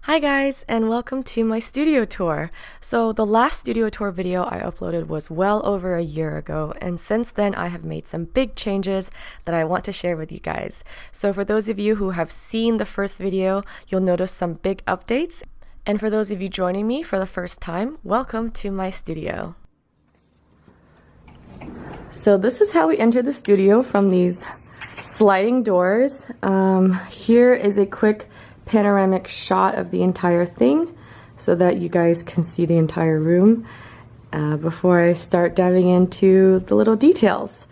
Hi guys, and welcome to my studio tour. So the last studio tour video I uploaded was well over a year ago, and since then I have made some big changes that I want to share with you guys. So for those of you who have seen the first video, you'll notice some big updates. And for those of you joining me for the first time, welcome to my studio. So this is how we enter the studio from these sliding doors. Here is a quick panoramic shot of the entire thing so that you guys can see the entire room before I start diving into the little details.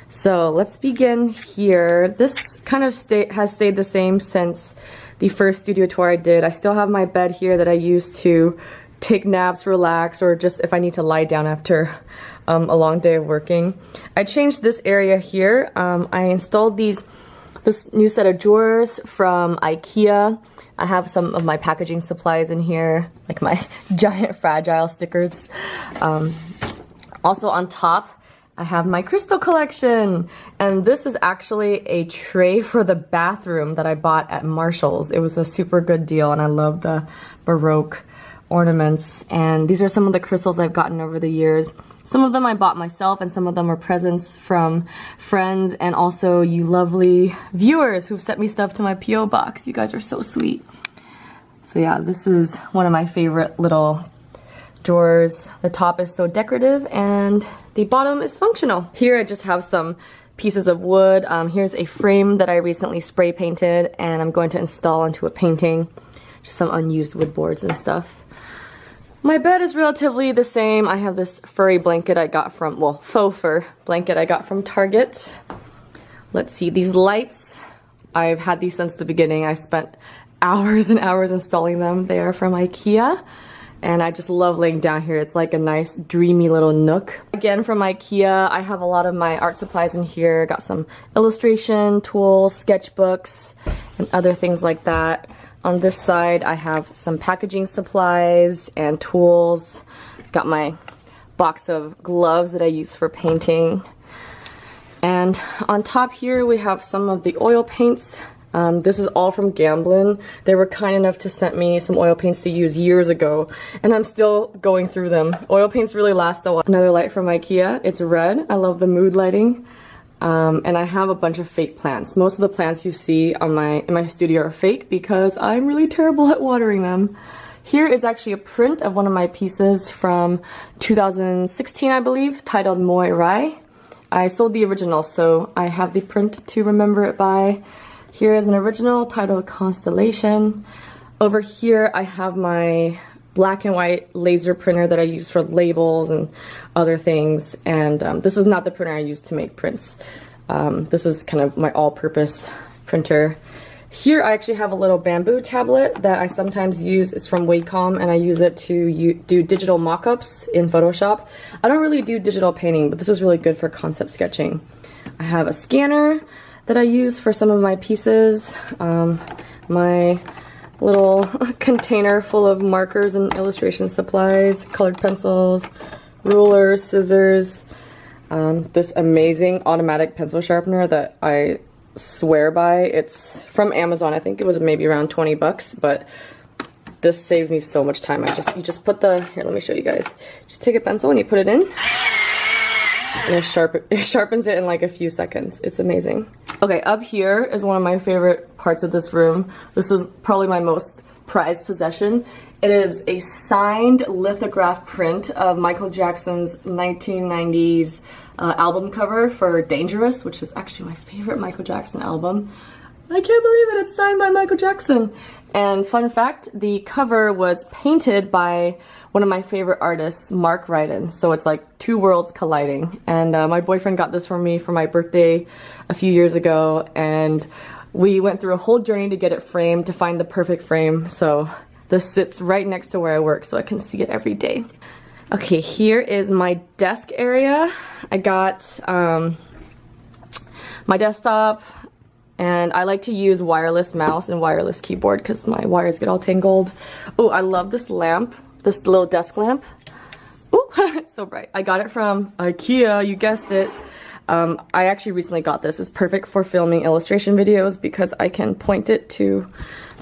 So let's begin here. This kind of has stayed the same since the first studio tour I did. I still have my bed here that I use to take naps, relax, or just if I need to lie down after a long day of working. I changed this area here. I installed this new set of drawers from IKEA. I have some of my packaging supplies in here, like my giant fragile stickers. Also on top, I have my crystal collection. And this is actually a tray for the bathroom that I bought at Marshall's. It was a super good deal, and I love the Baroque ornaments. And these are some of the crystals I've gotten over the years. Some of them I bought myself, and some of them are presents from friends and also you lovely viewers who've sent me stuff to my P.O. box. You guys are so sweet. So yeah, this is one of my favorite little drawers. The top is so decorative and the bottom is functional. Here I just have some pieces of wood. Here's a frame that I recently spray painted and I'm going to install into a painting. Just some unused wood boards and stuff. My bed is relatively the same. I have this furry blanket I got from, well, faux fur blanket I got from Target. Let's see, these lights, I've had these since the beginning. I spent hours and hours installing them. They are from IKEA, and I just love laying down here. It's like a nice, dreamy little nook. Again, from IKEA, I have a lot of my art supplies in here. Got some illustration tools, sketchbooks, and other things like that. On this side, I have some packaging supplies and tools. Got my box of gloves that I use for painting. And on top here, we have some of the oil paints. This is all from Gamblin. They were kind enough to send me some oil paints to use years ago, and I'm still going through them. Oil paints really last a while. Another light from IKEA. It's red. I love the mood lighting. And I have a bunch of fake plants. Most of the plants you see in my studio are fake because I'm really terrible at watering them. Here is actually a print of one of my pieces from 2016, I believe, titled Moi Rai. I sold the original, so I have the print to remember it by. Here is an original titled Constellation. Over here I have my black and white laser printer that I use for labels and other things, and this is not the printer I use to make prints. This is kind of my all-purpose printer. Here I actually have a little bamboo tablet that I sometimes use. It's from Wacom, and I use it to do digital mock-ups in Photoshop. I don't really do digital painting, but this is really good for concept sketching. I have a scanner that I use for some of my pieces. My little container full of markers and illustration supplies, colored pencils, rulers, scissors, this amazing automatic pencil sharpener that I swear by. It's from Amazon. I think it was maybe around 20 bucks, but this saves me so much time. You just put here, let me show you guys. Just take a pencil and you put it in, and it sharpens it in like a few seconds. It's amazing. Okay, up here is one of my favorite parts of this room. This is probably my most prized possession. It is a signed lithograph print of Michael Jackson's 1990s album cover for Dangerous, which is actually my favorite Michael Jackson album. I can't believe it, it's signed by Michael Jackson. And fun fact, the cover was painted by one of my favorite artists, Mark Ryden. So it's like two worlds colliding. And my boyfriend got this for me for my birthday a few years ago, and we went through a whole journey to get it framed, to find the perfect frame. So this sits right next to where I work, so I can see it every day. Okay, here is my desk area. I got my desktop, and I like to use wireless mouse and wireless keyboard because my wires get all tangled. Oh, I love this lamp, this little desk lamp. Oh, it's so bright. I got it from IKEA, you guessed it. I actually recently got this. It's perfect for filming illustration videos because I can point it to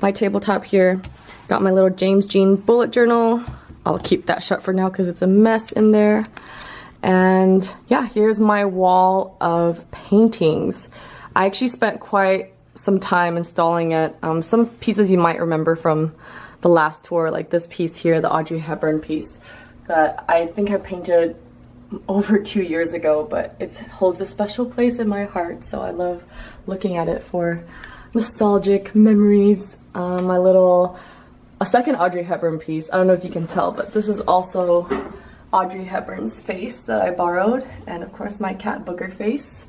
my tabletop here. Got my little James Jean bullet journal. I'll keep that shut for now because it's a mess in there. And yeah, here's my wall of paintings. I actually spent quite some time installing it. Some pieces you might remember from the last tour, like this piece here, the Audrey Hepburn piece, that I think I painted over 2 years ago, but it holds a special place in my heart, so I love looking at it for nostalgic memories. A second Audrey Hepburn piece, I don't know if you can tell, but this is also Audrey Hepburn's face that I borrowed, and of course my cat Booger face.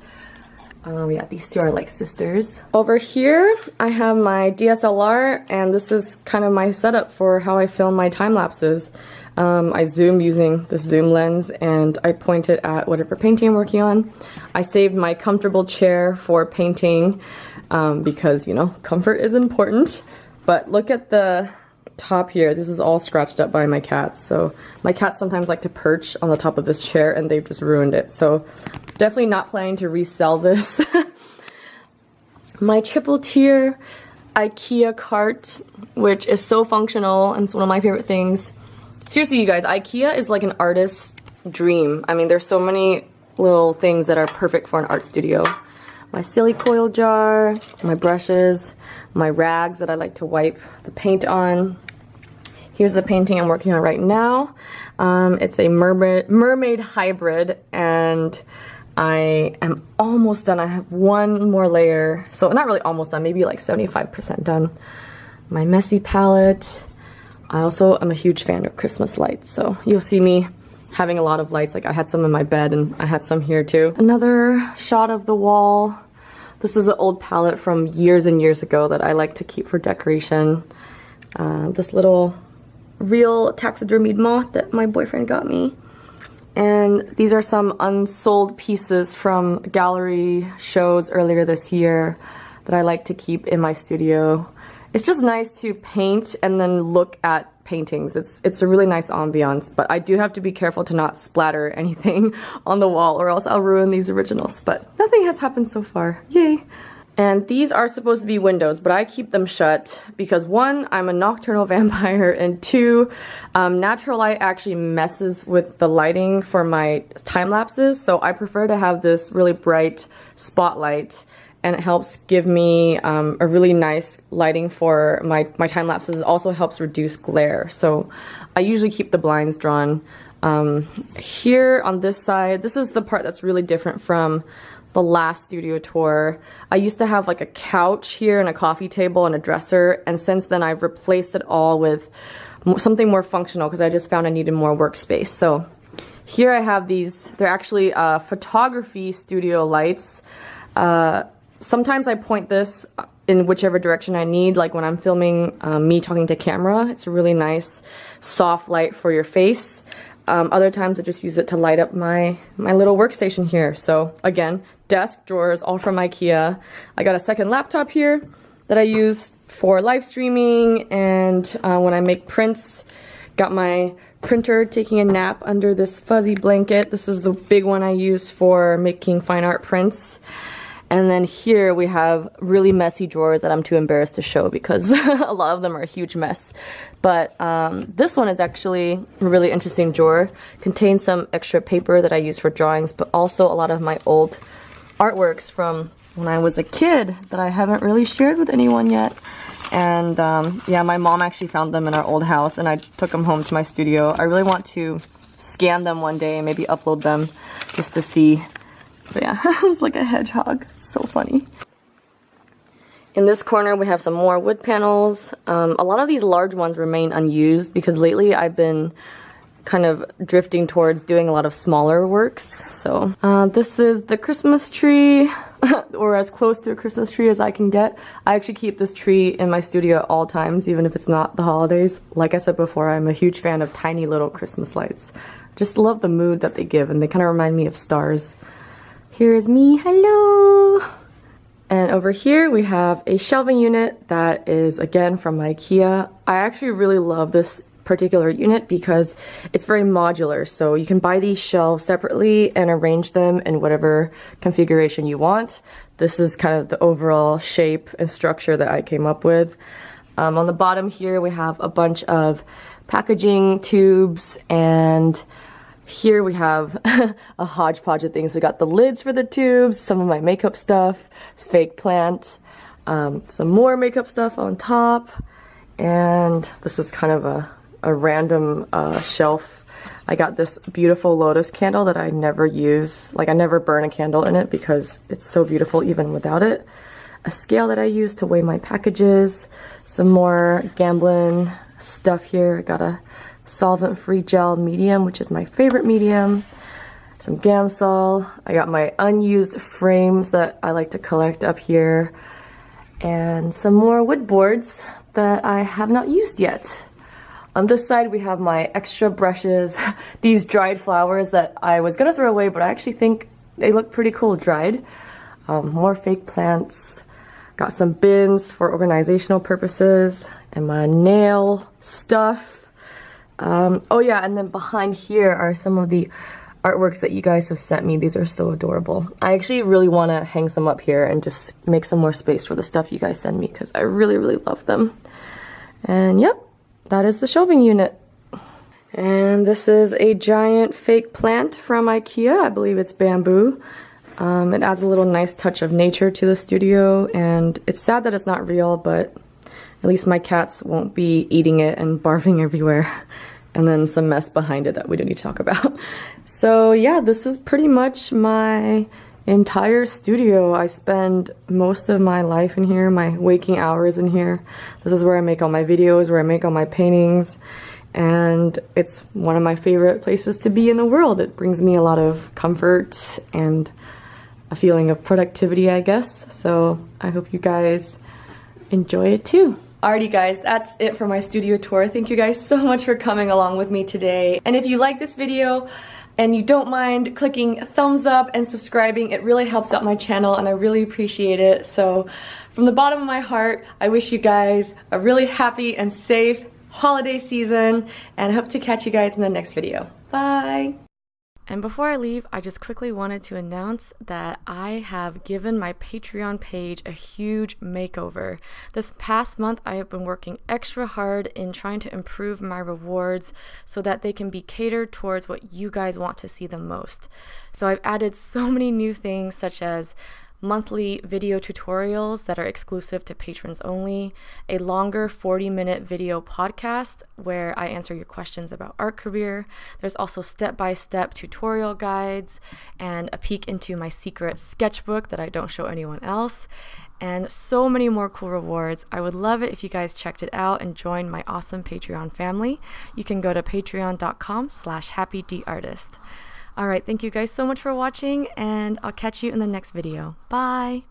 Yeah, these two are like sisters. Over here, I have my DSLR, and this is kind of my setup for how I film my time lapses. I zoom using this zoom lens, and I point it at whatever painting I'm working on. I saved my comfortable chair for painting because, you know, comfort is important. But look at the top here. This is all scratched up by my cats. So my cats sometimes like to perch on the top of this chair, and they've just ruined it. So definitely not planning to resell this. My triple tier IKEA cart, which is so functional and it's one of my favorite things. Seriously, you guys, IKEA is like an artist's dream. I mean, there's so many little things that are perfect for an art studio. My silly coil jar, my brushes, my rags that I like to wipe the paint on. Here's the painting I'm working on right now. It's a mermaid hybrid, and I am almost done. I have one more layer, so not really almost done, maybe like 75% done. My messy palette. I also am a huge fan of Christmas lights, so you'll see me having a lot of lights. Like I had some in my bed, and I had some here too. Another shot of the wall. This is an old palette from years and years ago that I like to keep for decoration. This little real taxidermied moth that my boyfriend got me. And these are some unsold pieces from gallery shows earlier this year that I like to keep in my studio. It's just nice to paint and then look at paintings. It's a really nice ambiance, but I do have to be careful to not splatter anything on the wall or else I'll ruin these originals, but nothing has happened so far. Yay! And these are supposed to be windows, but I keep them shut because one, I'm a nocturnal vampire, and two, natural light actually messes with the lighting for my time lapses, so I prefer to have this really bright spotlight, and it helps give me a really nice lighting for my time lapses. It also helps reduce glare, so I usually keep the blinds drawn. Here on this side, this is the part that's really different from the last studio tour. I used to have like a couch here and a coffee table and a dresser, and since then I've replaced it all with something more functional because I just found I needed more workspace. So here I have these, they're actually photography studio lights. Sometimes I point this in whichever direction I need, like when I'm filming me talking to camera. It's a really nice soft light for your face. Other times I just use it to light up my little workstation here. So again, desk drawers, all from IKEA. I got a second laptop here that I use for live streaming, and when I make prints. Got my printer taking a nap under this fuzzy blanket. This is the big one I use for making fine art prints. And then here we have really messy drawers that I'm too embarrassed to show because a lot of them are a huge mess. But this one is actually a really interesting drawer. Contains some extra paper that I use for drawings, but also a lot of my old artworks from when I was a kid that I haven't really shared with anyone yet. And yeah, my mom actually found them in our old house, and I took them home to my studio. I really want to scan them one day and maybe upload them just to see. But yeah, it's like a hedgehog. So funny. In this corner we have some more wood panels. A lot of these large ones remain unused because lately I've been kind of drifting towards doing a lot of smaller works. So this is the Christmas tree, or as close to a Christmas tree as I can get. I actually keep this tree in my studio at all times, even if it's not the holidays. Like I said before, I'm a huge fan of tiny little Christmas lights. Just love the mood that they give, and they kind of remind me of stars. Here's me, hello! And over here we have a shelving unit that is again from IKEA. I actually really love this particular unit because it's very modular. So you can buy these shelves separately and arrange them in whatever configuration you want. This is kind of the overall shape and structure that I came up with. On the bottom here, we have a bunch of packaging tubes, and here we have a hodgepodge of things. We got the lids for the tubes, some of my makeup stuff, fake plant, some more makeup stuff on top, and this is kind of a random shelf. I got this beautiful lotus candle that I never use. Like, I never burn a candle in it because it's so beautiful even without it. A scale that I use to weigh my packages. Some more Gamblin stuff here. I got a solvent-free gel medium, which is my favorite medium. Some Gamsol. I got my unused frames that I like to collect up here. And some more wood boards that I have not used yet. On this side, we have my extra brushes, these dried flowers that I was gonna throw away, but I actually think they look pretty cool dried. More fake plants. Got some bins for organizational purposes, and my nail stuff. Oh yeah, and then behind here are some of the artworks that you guys have sent me. These are so adorable. I actually really want to hang some up here and just make some more space for the stuff you guys send me because I really, really love them. And yep. That is the shelving unit. And this is a giant fake plant from IKEA. I believe it's bamboo. It adds a little nice touch of nature to the studio, and it's sad that it's not real, but at least my cats won't be eating it and barfing everywhere. And then some mess behind it that we don't need to talk about. So yeah, this is pretty much my entire studio. I spend most of my life in here, my waking hours in here. This is where I make all my videos, where I make all my paintings, and it's one of my favorite places to be in the world. It brings me a lot of comfort and a feeling of productivity, I guess. So I hope you guys enjoy it too. Alrighty guys, that's it for my studio tour. Thank you guys so much for coming along with me today. And if you like this video, and you don't mind clicking thumbs up and subscribing, it really helps out my channel and I really appreciate it. So from the bottom of my heart, I wish you guys a really happy and safe holiday season, and I hope to catch you guys in the next video. Bye! And before I leave, I just quickly wanted to announce that I have given my Patreon page a huge makeover. This past month, I have been working extra hard in trying to improve my rewards so that they can be catered towards what you guys want to see the most. So I've added so many new things, such as monthly video tutorials that are exclusive to patrons only, a longer 40-minute video podcast where I answer your questions about art career. There's also step-by-step tutorial guides and a peek into my secret sketchbook that I don't show anyone else, and so many more cool rewards. I would love it if you guys checked it out and joined my awesome Patreon family. You can go to patreon.com/happydartist. Alright, thank you guys so much for watching, and I'll catch you in the next video. Bye!